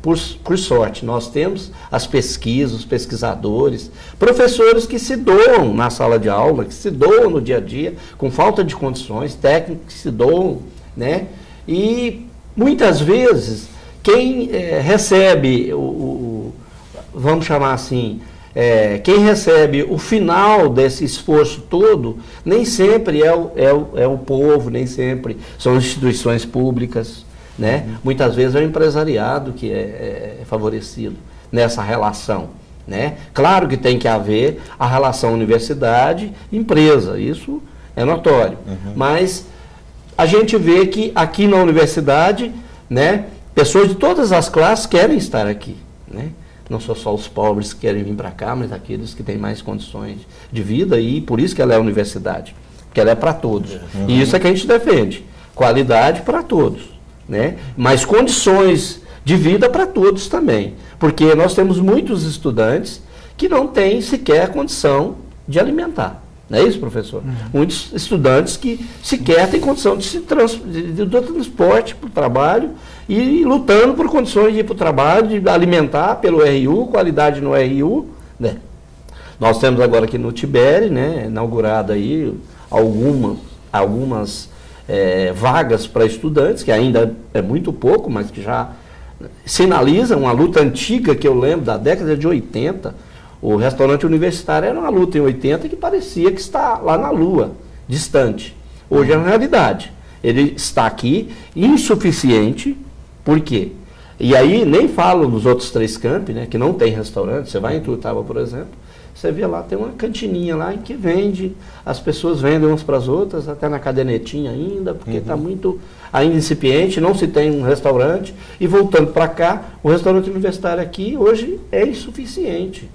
por sorte, nós temos as pesquisas, os pesquisadores, professores que se doam na sala de aula, que se doam no dia a dia, com falta de condições, técnicos que se doam, né? E muitas vezes, quem recebe vamos chamar assim, quem recebe o final desse esforço todo, nem sempre é o povo, nem sempre são instituições públicas, né? Muitas vezes é o empresariado que é favorecido nessa relação, né? Claro que tem que haver a relação universidade-empresa, isso é notório. Mas a gente vê que aqui na universidade, né, pessoas de todas as classes querem estar aqui, né? Não são só os pobres que querem vir para cá, mas aqueles que têm mais condições de vida, e por isso que ela é a universidade, porque ela é para todos. E isso é que a gente defende, qualidade para todos, né? Mas condições de vida para todos também, porque nós temos muitos estudantes que não têm sequer condição de alimentar. Não é isso, professor? Muitos estudantes que sequer têm condição de do transporte para o trabalho e lutando por condições de ir para o trabalho, de alimentar pelo RU, qualidade no RU, né? Nós temos agora aqui no Tibere, né, inaugurada aí algumas vagas para estudantes, que ainda é muito pouco, mas que já sinalizam uma luta antiga que eu lembro da década de 80. O restaurante universitário era uma luta em 80 que parecia que está lá na Lua, distante. Hoje é uma realidade. Ele está aqui, insuficiente. Por quê? E aí nem falo nos outros 3 campi, né, que não tem restaurante. Você vai em Tuiutaba, por exemplo, você vê lá, tem uma cantininha lá em que vende, as pessoas vendem umas para as outras, até na cadernetinha ainda, porque está muito ainda incipiente, não se tem um restaurante. E voltando para cá, o restaurante universitário aqui hoje é insuficiente.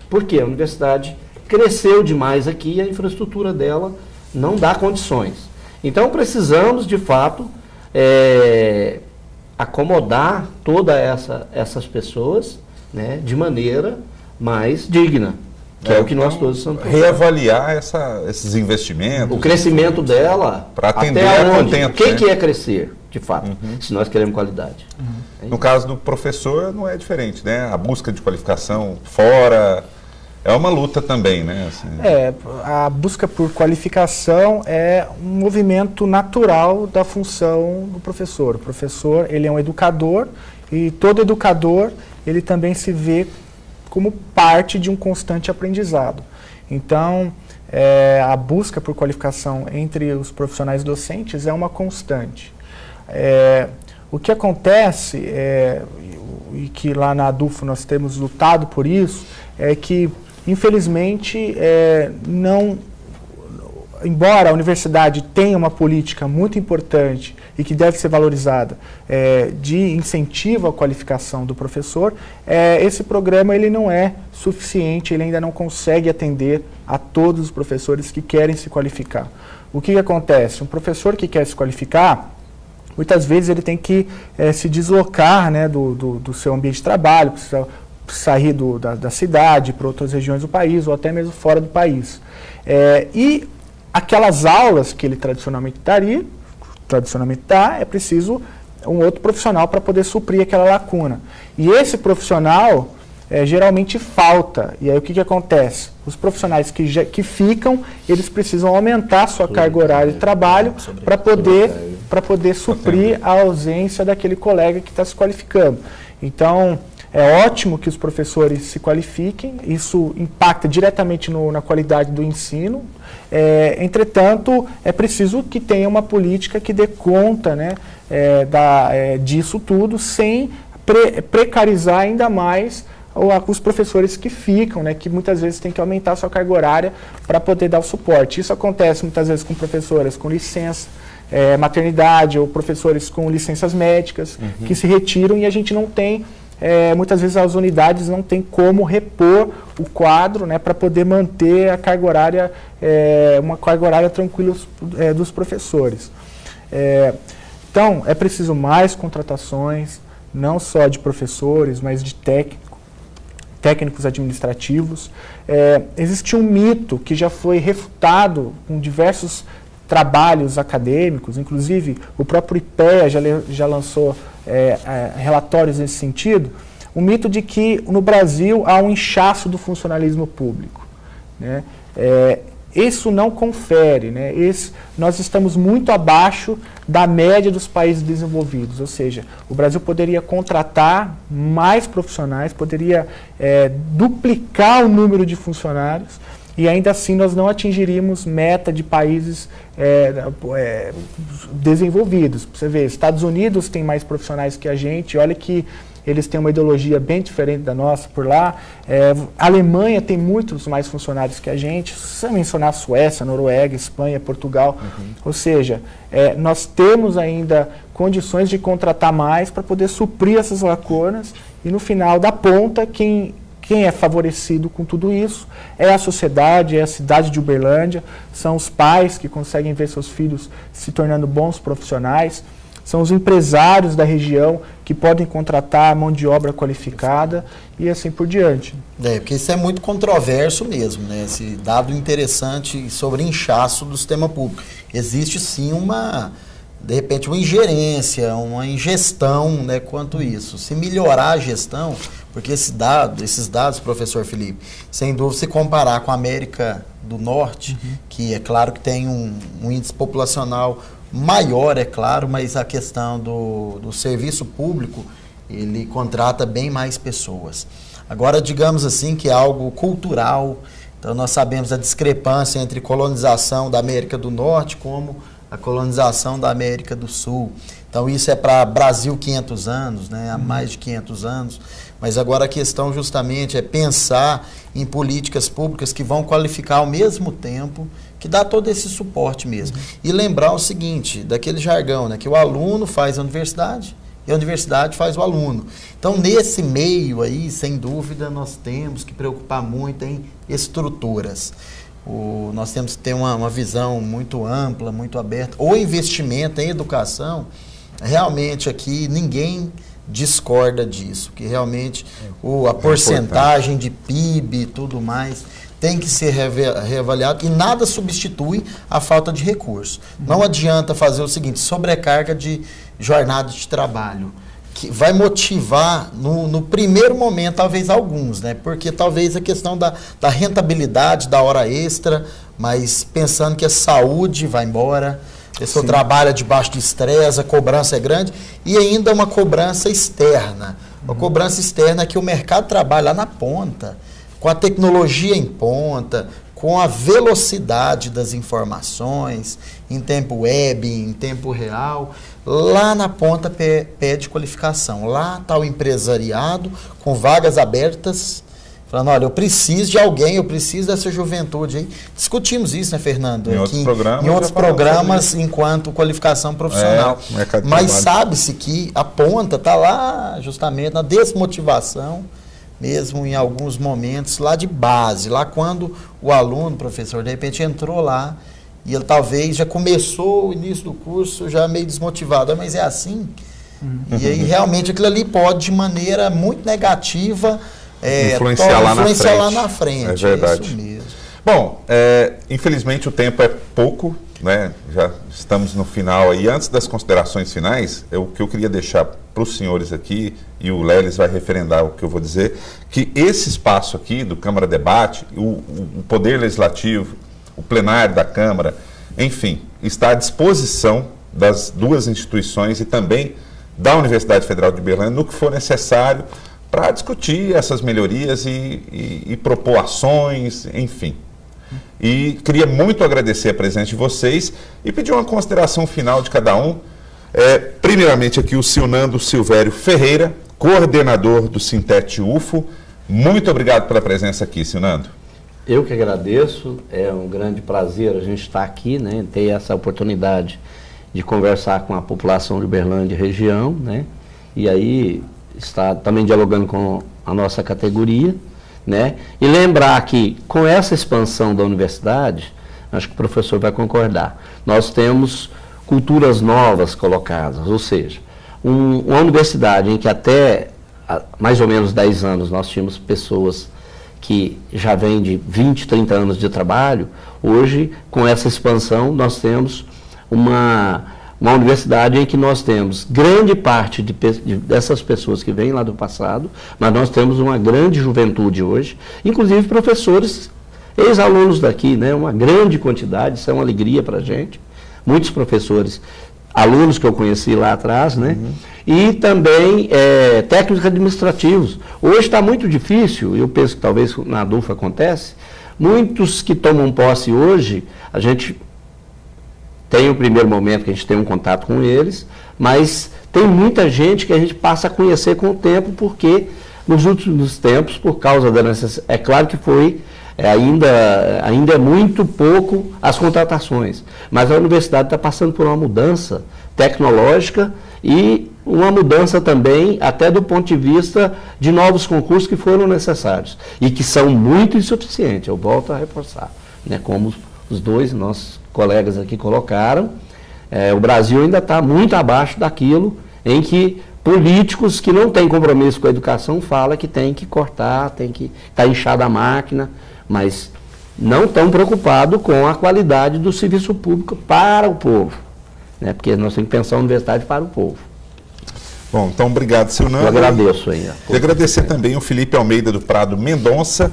Por quê? A universidade cresceu demais aqui e a infraestrutura dela não dá condições. Então precisamos, de fato, acomodar todas essas pessoas, né, de maneira mais digna, que é o que nós todos estamos pensando. Reavaliar esses investimentos. O crescimento dela, para atender até a onde? contento, O que é crescer, de fato, se nós queremos qualidade? No caso do professor não é diferente, né? A busca de qualificação fora é uma luta também, né? Assim, a busca por qualificação é um movimento natural da função do professor. O professor, ele é um educador, e todo educador, ele também se vê como parte de um constante aprendizado. Então, a busca por qualificação entre os profissionais docentes é uma constante. O que acontece, e que lá na ADUFO nós temos lutado por isso, é que, infelizmente, embora a universidade tenha uma política muito importante e que deve ser valorizada, de incentivo à qualificação do professor, esse programa ele não é suficiente, ele ainda não consegue atender a todos os professores que querem se qualificar. O que acontece? Um professor que quer se qualificar, muitas vezes ele tem que se deslocar, né, do seu ambiente de trabalho, precisa sair da cidade para outras regiões do país ou até mesmo fora do país. E aquelas aulas que ele tradicionalmente dá, é preciso um outro profissional para poder suprir aquela lacuna. E esse profissional geralmente falta. E aí o que acontece? Os profissionais que ficam, eles precisam aumentar a sua carga horária de trabalho para poder suprir a ausência daquele colega que está se qualificando. Então, é ótimo que os professores se qualifiquem, isso impacta diretamente na qualidade do ensino. Entretanto, é preciso que tenha uma política que dê conta, né, disso tudo, sem precarizar ainda mais os professores que ficam, né, que muitas vezes têm que aumentar a sua carga horária para poder dar o suporte. Isso acontece muitas vezes com professoras com licença maternidade ou professores com licenças médicas que se retiram e a gente não tem, muitas vezes as unidades não têm como repor o quadro, né, para poder manter a carga horária, uma carga horária tranquila dos professores. Então, é preciso mais contratações, não só de professores, mas de técnicos administrativos. Existe um mito que já foi refutado com diversos trabalhos acadêmicos, inclusive o próprio IPEA já lançou relatórios nesse sentido, o mito de que no Brasil há um inchaço do funcionalismo público, né? Isso não confere, né? Nós estamos muito abaixo da média dos países desenvolvidos, ou seja, o Brasil poderia contratar mais profissionais, poderia duplicar o número de funcionários e ainda assim nós não atingiríamos meta de países desenvolvidos. Você vê, Estados Unidos tem mais profissionais que a gente, olha que eles têm uma ideologia bem diferente da nossa por lá. A Alemanha tem muitos mais funcionários que a gente. Se você mencionar Suécia, Noruega, Espanha, Portugal, ou seja, nós temos ainda condições de contratar mais para poder suprir essas lacunas, e no final da ponta, quem é favorecido com tudo isso é a sociedade, é a cidade de Uberlândia, são os pais que conseguem ver seus filhos se tornando bons profissionais, são os empresários da região que podem contratar mão de obra qualificada e assim por diante. Porque isso é muito controverso mesmo, né? Esse dado interessante sobre inchaço do sistema público. Existe sim de repente, uma ingerência, uma ingestão, né, quanto isso. Se melhorar a gestão, porque esses dados, professor Felipe, sem dúvida, se comparar com a América do Norte, que é claro que tem um índice populacional maior, é claro, mas a questão do serviço público, ele contrata bem mais pessoas. Agora, digamos assim, que é algo cultural, então nós sabemos a discrepância entre colonização da América do Norte como a colonização da América do Sul. Então isso é para Brasil 500 anos, né? Há mais de 500 anos. Mas agora a questão justamente é pensar em políticas públicas que vão qualificar ao mesmo tempo, que dá todo esse suporte mesmo. E lembrar o seguinte, daquele jargão, né? Que o aluno faz a universidade e a universidade faz o aluno. Então nesse meio aí, sem dúvida, nós temos que preocupar muito em estruturas. Nós temos que ter uma visão muito ampla, muito aberta. O investimento em educação, realmente aqui ninguém discorda disso, que realmente a porcentagem de PIB e tudo mais tem que ser reavaliado, e nada substitui a falta de recursos. Não adianta fazer o seguinte, sobrecarga de jornada de trabalho, que vai motivar no primeiro momento, talvez alguns, né? Porque talvez a questão da rentabilidade, da hora extra, mas pensando que a saúde vai embora, a pessoa trabalha debaixo de estresse, a cobrança é grande, e ainda uma cobrança externa. Uma cobrança externa que o mercado trabalha lá na ponta, com a tecnologia em ponta, com a velocidade das informações, em tempo web, em tempo real. Lá na ponta pede qualificação. Lá está o empresariado com vagas abertas, falando, olha, eu preciso de alguém, eu preciso dessa juventude aí. Discutimos isso, né, Fernando? Em outros programas enquanto qualificação profissional. Mas sabe-se que a ponta está lá justamente na desmotivação, mesmo em alguns momentos lá de base, lá quando o aluno, professor, de repente entrou lá, e ele talvez já começou o início do curso já meio desmotivado, mas é assim. E aí realmente aquilo ali pode, de maneira muito negativa, influenciar lá na frente. É verdade. Isso mesmo. Bom, infelizmente o tempo é pouco, né? Já estamos no final aí. Antes das considerações finais, o que eu queria deixar para os senhores aqui, e o Lelis vai referendar o que eu vou dizer, que esse espaço aqui do Câmara Debate, o Poder Legislativo, o plenário da Câmara, enfim, está à disposição das duas instituições e também da Universidade Federal de Uberlândia no que for necessário para discutir essas melhorias e propor ações, enfim. E queria muito agradecer a presença de vocês e pedir uma consideração final de cada um. Primeiramente aqui o Silnando Silvério Ferreira, coordenador do Sintete UFO. Muito obrigado pela presença aqui, Silnando. Eu que agradeço, é um grande prazer a gente estar aqui, né, ter essa oportunidade de conversar com a população de Uberlândia e região, né, e aí está também dialogando com a nossa categoria, né, e lembrar que com essa expansão da universidade, acho que o professor vai concordar, nós temos culturas novas colocadas, ou seja, uma universidade em que até mais ou menos 10 anos nós tínhamos pessoas que já vem de 20, 30 anos de trabalho, hoje, com essa expansão, nós temos uma universidade em que nós temos grande parte dessas pessoas que vêm lá do passado, mas nós temos uma grande juventude hoje, inclusive professores, ex-alunos daqui, né, uma grande quantidade, isso é uma alegria para a gente, muitos professores, alunos que eu conheci lá atrás, né? E também técnicos administrativos. Hoje está muito difícil, eu penso que talvez na DUF acontece, Muitos que tomam posse hoje, a gente tem o primeiro momento que a gente tem um contato com eles, mas tem muita gente que a gente passa a conhecer com o tempo, porque nos últimos tempos, por causa da necessidade, é claro que foi, ainda é muito pouco as contratações, mas a universidade está passando por uma mudança tecnológica e uma mudança também até do ponto de vista de novos concursos que foram necessários e que são muito insuficientes, eu volto a reforçar, né, como os dois nossos colegas aqui colocaram, o Brasil ainda está muito abaixo daquilo em que políticos que não têm compromisso com a educação falam que tem que cortar, tem que estar inchada a máquina, mas não estão preocupados com a qualidade do serviço público para o povo, né? Porque nós temos que pensar a universidade para o povo. Bom, então obrigado, seu Nando. Eu agradeço aí. E agradecer também o Felipe Almeida do Prado Mendonça,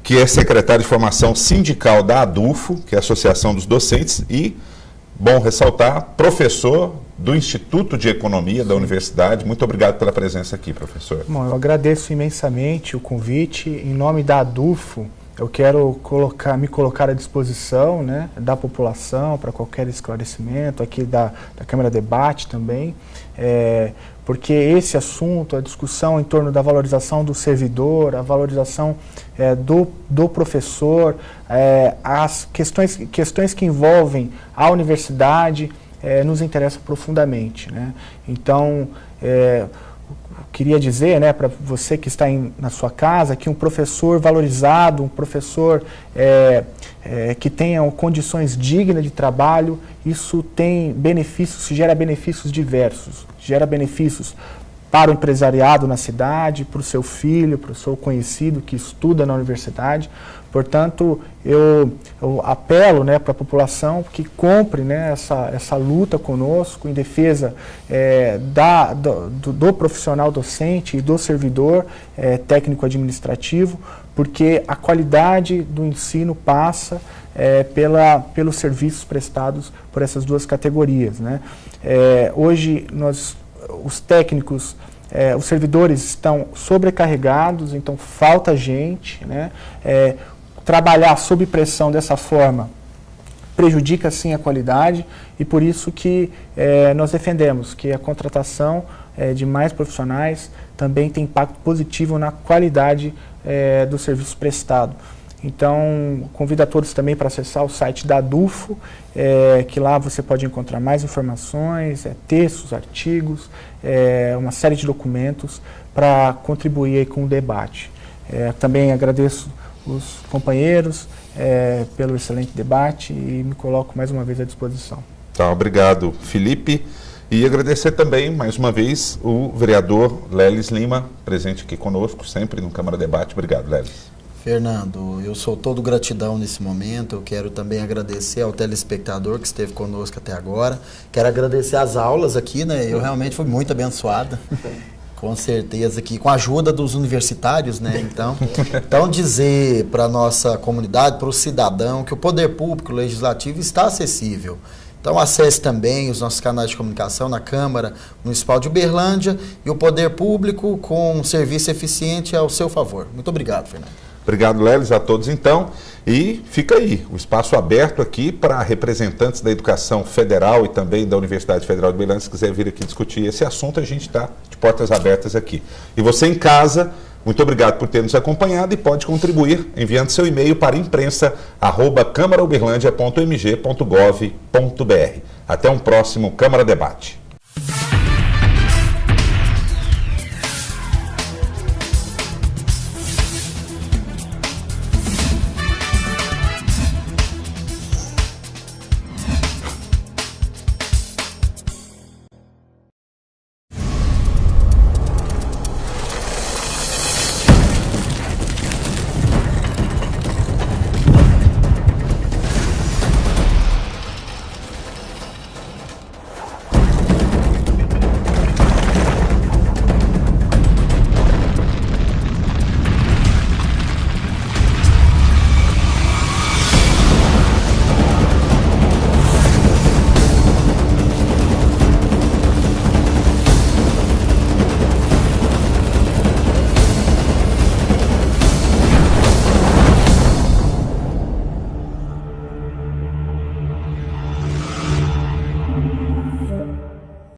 que é secretário de formação sindical da ADUFO, que é a Associação dos Docentes, e, bom ressaltar, professor do Instituto de Economia da Universidade. Muito obrigado pela presença aqui, professor. Bom, eu agradeço imensamente o convite. Em nome da ADUFO, eu quero me colocar à disposição, né, da população para qualquer esclarecimento, aqui da Câmara Debate também, porque esse assunto, a discussão em torno da valorização do servidor, a valorização do professor, as questões que envolvem a universidade, nos interessa profundamente, né? Então, queria dizer, né, para você que está na sua casa, que um professor valorizado, um professor que tenha condições dignas de trabalho, isso tem benefícios, gera benefícios diversos, gera benefícios para o empresariado na cidade, para o seu filho, para o seu conhecido que estuda na universidade. Portanto, eu apelo, né, para a população que compre, né, essa luta conosco em defesa do profissional docente e do servidor técnico-administrativo, porque a qualidade do ensino passa pelos serviços prestados por essas duas categorias, né? Hoje, os técnicos, os servidores estão sobrecarregados, então falta gente, né? Trabalhar sob pressão dessa forma prejudica sim a qualidade e por isso que nós defendemos que a contratação de mais profissionais também tem impacto positivo na qualidade do serviço prestado. Então, convido a todos também para acessar o site da ADUFO, que lá você pode encontrar mais informações, textos, artigos, uma série de documentos para contribuir aí com o debate. Também agradeço os companheiros pelo excelente debate e me coloco mais uma vez à disposição. Tá, obrigado, Felipe. E agradecer também, mais uma vez, o vereador Lelis Lima, presente aqui conosco, sempre no Câmara Debate. Obrigado, Lelis. Fernando, eu sou todo gratidão nesse momento. Eu quero também agradecer ao telespectador que esteve conosco até agora. Quero agradecer as aulas aqui, né? Eu realmente fui muito abençoada. Com certeza aqui, com a ajuda dos universitários, né? Então dizer para a nossa comunidade, para o cidadão, que o poder público, o legislativo está acessível. Então acesse também os nossos canais de comunicação na Câmara Municipal de Uberlândia e o poder público com um serviço eficiente ao seu favor. Muito obrigado, Fernando. Obrigado, Lelis, a todos então. E fica aí, o espaço aberto aqui para representantes da educação federal e também da Universidade Federal de Uberlândia, se quiser vir aqui discutir esse assunto, a gente está de portas abertas aqui. E você em casa, muito obrigado por ter nos acompanhado e pode contribuir enviando seu e-mail para imprensa@câmarauberlandia.mg.gov.br. Até um próximo Câmara Debate.